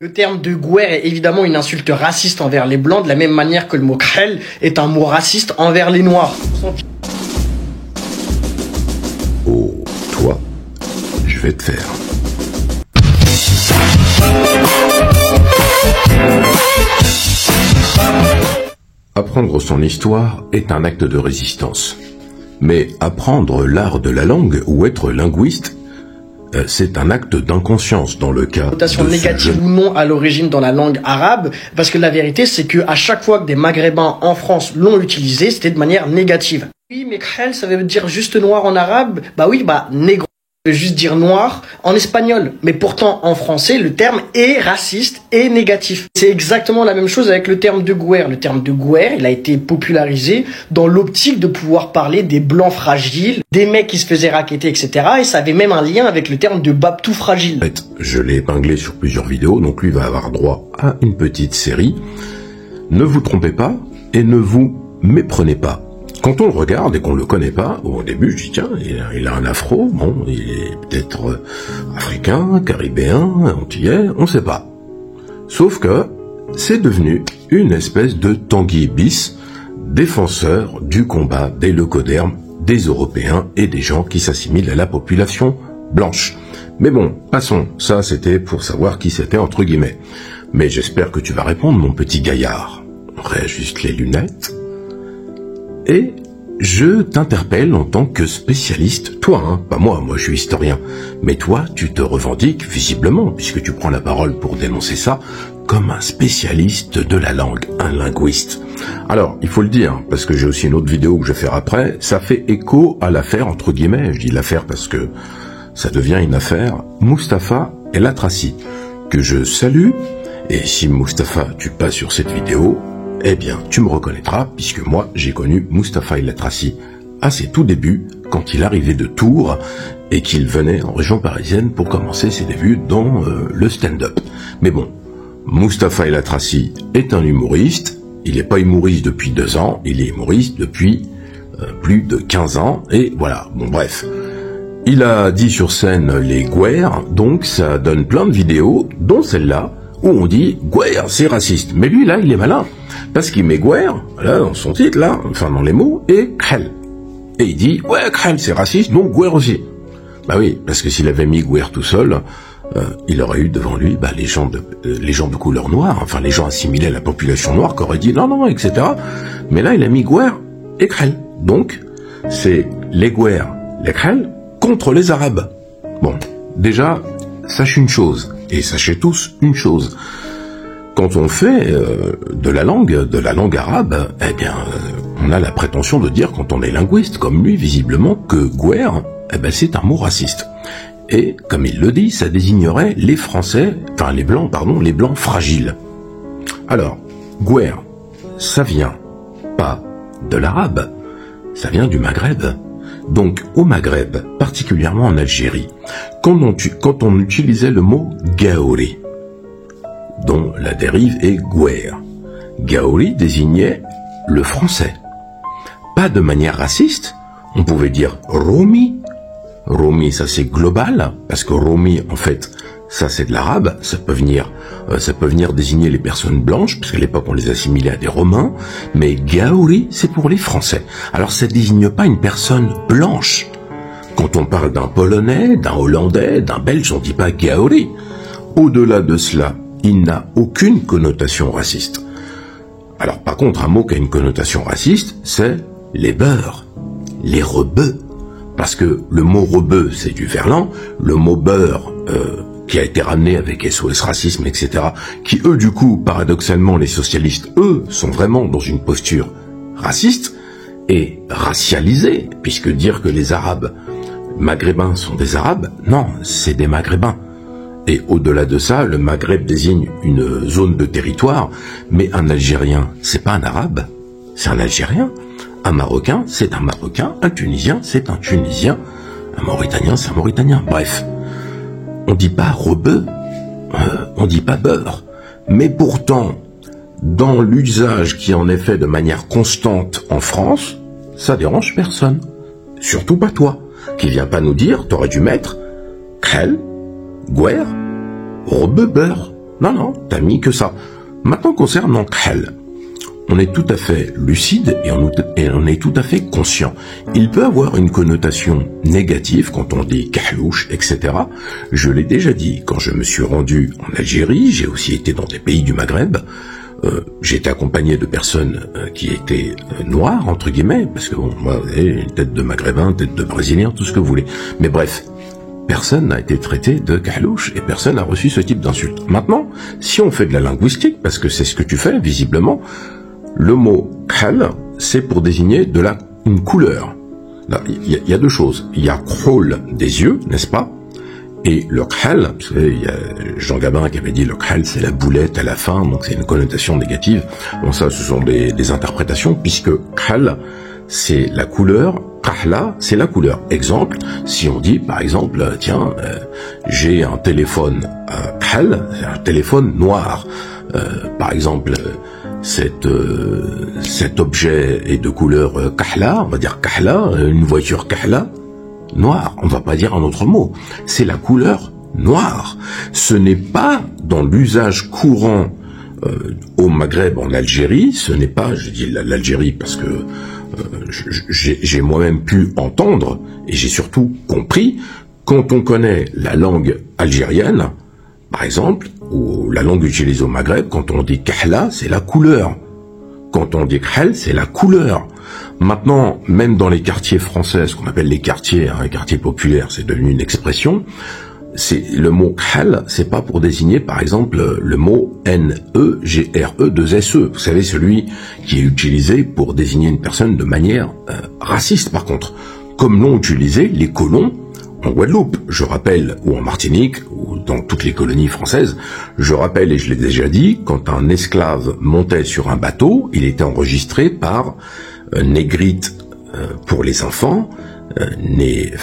Le terme de guerre est évidemment une insulte raciste envers les blancs, de la même manière que le mot khel est un mot raciste envers les noirs. Oh, toi, je vais te faire. Apprendre son histoire est un acte de résistance. Mais apprendre l'art de la langue ou être linguiste, c'est un acte d'inconscience dans le cas Notation négative ou non à l'origine dans la langue arabe, parce que la vérité c'est que à chaque fois que des maghrébins en France l'ont utilisé, c'était de manière négative. Oui, mais khel, ça veut dire juste noir en arabe. Bah oui, négro veut juste dire noir en espagnol. Mais pourtant, en français, le terme est raciste et négatif. C'est exactement la même chose avec le terme de guerre. Le terme de guerre, il a été popularisé dans l'optique de pouvoir parler des blancs fragiles, des mecs qui se faisaient racketter, etc. Et ça avait même un lien avec le terme de babtou fragile. En fait, je l'ai épinglé sur plusieurs vidéos, donc lui va avoir droit à une petite série. Ne vous trompez pas et ne vous méprenez pas. Quand on le regarde et qu'on le connaît pas, au début je dis tiens, il a un afro, bon, il est peut-être africain, caribéen, antillais, on sait pas. Sauf que c'est devenu une espèce de Tanguy bis, défenseur du combat des leucodermes, des Européens et des gens qui s'assimilent à la population blanche. Mais bon, passons, ça c'était pour savoir qui c'était entre guillemets. Mais j'espère que tu vas répondre mon petit gaillard. On réajuste les lunettes. Et je t'interpelle en tant que spécialiste, toi, hein, pas moi je suis historien, mais toi tu te revendiques visiblement, puisque tu prends la parole pour dénoncer ça, comme un spécialiste de la langue, un linguiste. Alors, il faut le dire, parce que j'ai aussi une autre vidéo que je vais faire après, ça fait écho à l'affaire, entre guillemets, je dis l'affaire parce que ça devient une affaire, Mustapha El Atrassi, que je salue, et si Mustapha tu passes sur cette vidéo, eh bien, tu me reconnaîtras, puisque moi, j'ai connu Mustapha El Atrassi à ses tout débuts, quand il arrivait de Tours, et qu'il venait en région parisienne pour commencer ses débuts dans le stand-up. Mais bon, Mustapha El Atrassi est un humoriste, il n'est pas humoriste depuis 2 ans, il est humoriste depuis plus de 15 ans, et voilà, bon bref. Il a dit sur scène les guerres, donc ça donne plein de vidéos, dont celle-là, où on dit « guerre, c'est raciste ». Mais lui, là, il est malin, parce qu'il met « guerre », là, dans son titre, là, enfin dans les mots, et « khel ». Et il dit « ouais, khel, c'est raciste, donc guerre aussi ». Bah oui, parce que s'il avait mis « guerre » tout seul, il aurait eu devant lui les gens de couleur noire, enfin les gens assimilés à la population noire, qui auraient dit « non, non », etc. Mais là, il a mis « guerre » et « khel ». Donc, c'est les guerres, les khel, contre les Arabes. Bon, déjà, sache une chose, et sachez tous une chose, quand on fait de la langue arabe, eh bien, on a la prétention de dire, quand on est linguiste, comme lui, visiblement, que guerre, eh ben, c'est un mot raciste. Et, comme il le dit, ça désignerait les Français, enfin les Blancs, pardon, les Blancs fragiles. Alors, guerre, ça vient pas de l'arabe, ça vient du Maghreb. Donc, au Maghreb, particulièrement en Algérie, quand on utilisait le mot gaouri, dont la dérive est guerre, gaouri désignait le français. Pas de manière raciste, on pouvait dire romi. Romi, ça c'est global, parce que romi, en fait, ça c'est de l'arabe, ça peut venir désigner les personnes blanches, parce qu'à l'époque on les assimilait à des Romains, mais gaouri, c'est pour les Français. Alors ça désigne pas une personne blanche. Quand on parle d'un Polonais, d'un Hollandais, d'un Belge, on dit pas gaouri. Au-delà de cela, il n'a aucune connotation raciste. Alors par contre, un mot qui a une connotation raciste, c'est les beurs, les rebeux. Parce que le mot rebeu, c'est du verlan, le mot beurre, qui a été ramené avec SOS Racisme, etc., qui eux, du coup, paradoxalement, les socialistes, eux, sont vraiment dans une posture raciste et racialisée, puisque dire que les Arabes maghrébins sont des Arabes, non, c'est des Maghrébins. Et au-delà de ça, le Maghreb désigne une zone de territoire, mais un Algérien, c'est pas un Arabe, c'est un Algérien. Un Marocain, c'est un Marocain, un Tunisien, c'est un Tunisien, un Mauritanien, c'est un Mauritanien, bref. On dit pas rebeu, on dit pas beurre, mais pourtant, dans l'usage qui en est fait de manière constante en France, ça dérange personne. Surtout pas toi, qui viens pas nous dire, t'aurais dû mettre khel, guerre, rebeu, beurre. Non, non, t'as mis que ça. Maintenant, concernant Khel, on est tout à fait lucide et on est tout à fait conscient. Il peut avoir une connotation négative quand on dit kahlouche, etc. Je l'ai déjà dit, quand je me suis rendu en Algérie, j'ai aussi été dans des pays du Maghreb, j'ai été accompagné de personnes qui étaient noires, entre guillemets, parce que bon, moi, vous avez une tête de Maghrébin, tête de Brésilien, tout ce que vous voulez. Mais bref, personne n'a été traité de kahlouche et personne n'a reçu ce type d'insulte. Maintenant, si on fait de la linguistique, parce que c'est ce que tu fais, visiblement, le mot khal, c'est pour désigner une couleur. Il y a deux choses. Il y a khol des yeux, n'est-ce pas? Et le khal, vous savez, il y a Jean Gabin qui avait dit le khal, c'est la boulette à la fin, donc c'est une connotation négative. Bon, ça, ce sont des interprétations, puisque khal, c'est la couleur, kahla, c'est la couleur. Exemple, si on dit, par exemple, tiens, j'ai un téléphone khal, c'est un téléphone noir. Par exemple, cet objet est de couleur kahla, on va dire kahla, une voiture kahla, noire, on va pas dire un autre mot, c'est la couleur noire. Ce n'est pas dans l'usage courant au Maghreb, en Algérie, ce n'est pas, je dis l'Algérie parce que j'ai moi-même pu entendre, et j'ai surtout compris, quand on connaît la langue algérienne, par exemple, ou la langue utilisée au Maghreb, quand on dit kahla, c'est la couleur. Quand on dit khel, c'est la couleur. Maintenant, même dans les quartiers français, ce qu'on appelle les quartiers, les quartiers populaires, c'est devenu une expression, c'est le mot khel, c'est pas pour désigner, par exemple, le mot N-E-G-R-E-2-S-E. Vous savez, celui qui est utilisé pour désigner une personne de manière raciste, par contre. Comme l'ont utilisé les colons en Guadeloupe, je rappelle, ou en Martinique, ou dans toutes les colonies françaises, je rappelle, et je l'ai déjà dit, quand un esclave montait sur un bateau, il était enregistré par négrite pour les enfants, les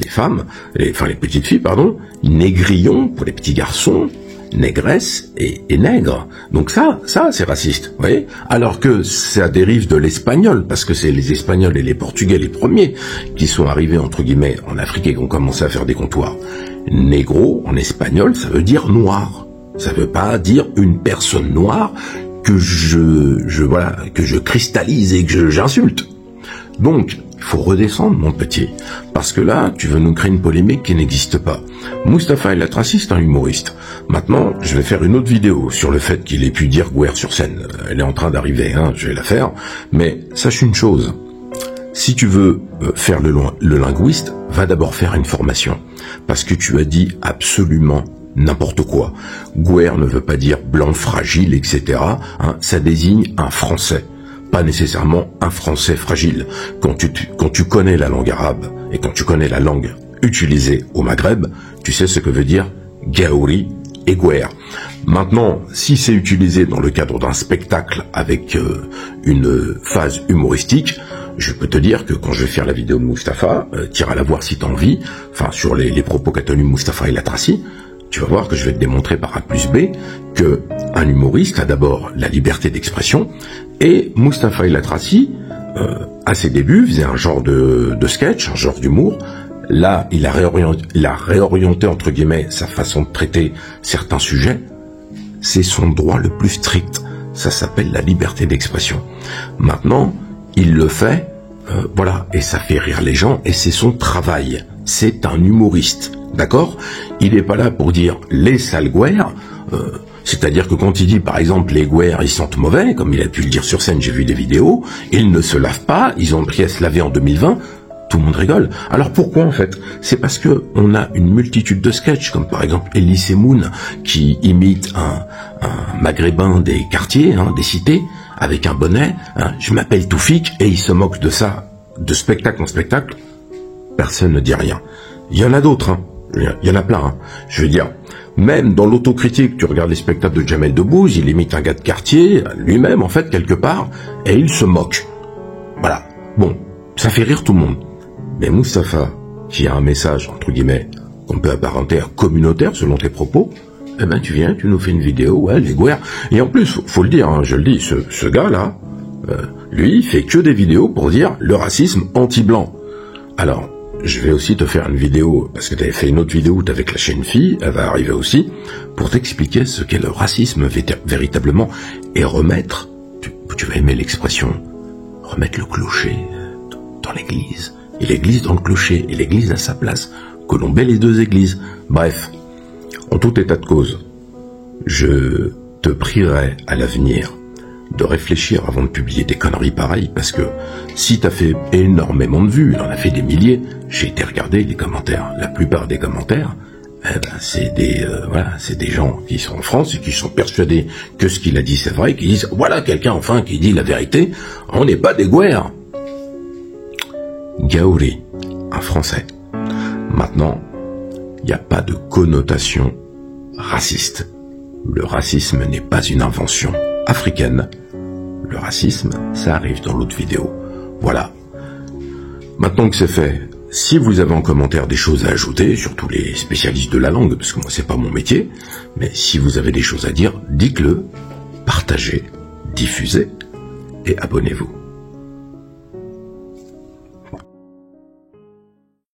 femmes, les petites filles, pardon, négrillon pour les petits garçons, négresse et nègre. Donc ça c'est raciste, vous voyez. Alors que ça dérive de l'espagnol, parce que c'est les Espagnols et les Portugais les premiers qui sont arrivés entre guillemets en Afrique et qui ont commencé à faire des comptoirs. Négro en espagnol, ça veut dire noir. Ça veut pas dire une personne noire que je cristallise et que j'insulte. Donc, il faut redescendre, mon petit, parce que là, tu veux nous créer une polémique qui n'existe pas. Mustapha El Atrassi, c'est un humoriste. Maintenant, je vais faire une autre vidéo sur le fait qu'il ait pu dire Gouer sur scène. Elle est en train d'arriver, je vais la faire. Mais sache une chose, si tu veux faire le linguiste, va d'abord faire une formation. Parce que tu as dit absolument n'importe quoi. Gouer ne veut pas dire blanc fragile, etc. Ça désigne un français. Pas nécessairement un français fragile. Quand tu connais la langue arabe et quand tu connais la langue utilisée au Maghreb, tu sais ce que veut dire gaouri et gouer. Maintenant, si c'est utilisé dans le cadre d'un spectacle avec une phase humoristique, je peux te dire que quand je vais faire la vidéo de Mustapha, tu iras la voir si tu as envie, sur les propos qu'a tenus Mustapha El Atrassi, tu vas voir que je vais te démontrer par A plus B que un humoriste a d'abord la liberté d'expression, et Mustapha El Atrassi, à ses débuts, faisait un genre de sketch, un genre d'humour. Là, il a réorienté, entre guillemets, sa façon de traiter certains sujets. C'est son droit le plus strict. Ça s'appelle la liberté d'expression. Maintenant, il le fait, et ça fait rire les gens, et c'est son travail. C'est un humoriste, d'accord? Il n'est pas là pour dire les sales gouères, c'est-à-dire que quand il dit, par exemple, les gouères, ils sentent mauvais, comme il a pu le dire sur scène, j'ai vu des vidéos, ils ne se lavent pas, ils ont pris à se laver en 2020, tout le monde rigole. Alors pourquoi, en fait? C'est parce que on a une multitude de sketchs, comme par exemple Elie Semoun, qui imite un maghrébin des quartiers, des cités, avec un bonnet, je m'appelle Toufik, et il se moque de ça, de spectacle en spectacle, personne ne dit rien. Il y en a d'autres, il y en a plein, je veux dire, même dans l'autocritique, tu regardes les spectacles de Jamel Debbouze, il imite un gars de quartier, lui-même, en fait, quelque part, et il se moque. Voilà. Bon, ça fait rire tout le monde. Mais Mustapha, qui a un message, entre guillemets, qu'on peut apparenter à communautaire, selon tes propos, tu viens, tu nous fais une vidéo, les gouères. Et en plus, faut le dire, je le dis, ce gars-là, lui, il fait que des vidéos pour dire le racisme anti-blanc. Alors, je vais aussi te faire une vidéo, parce que tu avais fait une autre vidéo où tu avais clashé une fille, elle va arriver aussi, pour t'expliquer ce qu'est le racisme véritablement, et remettre, tu vas aimer l'expression, remettre le clocher dans l'église, et l'église dans le clocher, et l'église à sa place, colomber les deux églises. Bref, en tout état de cause, je te prierai à l'avenir de réfléchir avant de publier des conneries pareilles, parce que si t'as fait énormément de vues, il en a fait des milliers, j'ai été regarder les commentaires, la plupart des commentaires, c'est des gens qui sont en France et qui sont persuadés que ce qu'il a dit c'est vrai, qui disent voilà quelqu'un enfin qui dit la vérité, on n'est pas des guerres. Gaouri, un Français. Maintenant, il n'y a pas de connotation raciste. Le racisme n'est pas une invention africaine. Le racisme, ça arrive dans l'autre vidéo. Voilà. Maintenant que c'est fait, si vous avez en commentaire des choses à ajouter, surtout les spécialistes de la langue, parce que moi c'est pas mon métier, mais si vous avez des choses à dire, dites-le, partagez, diffusez et abonnez-vous.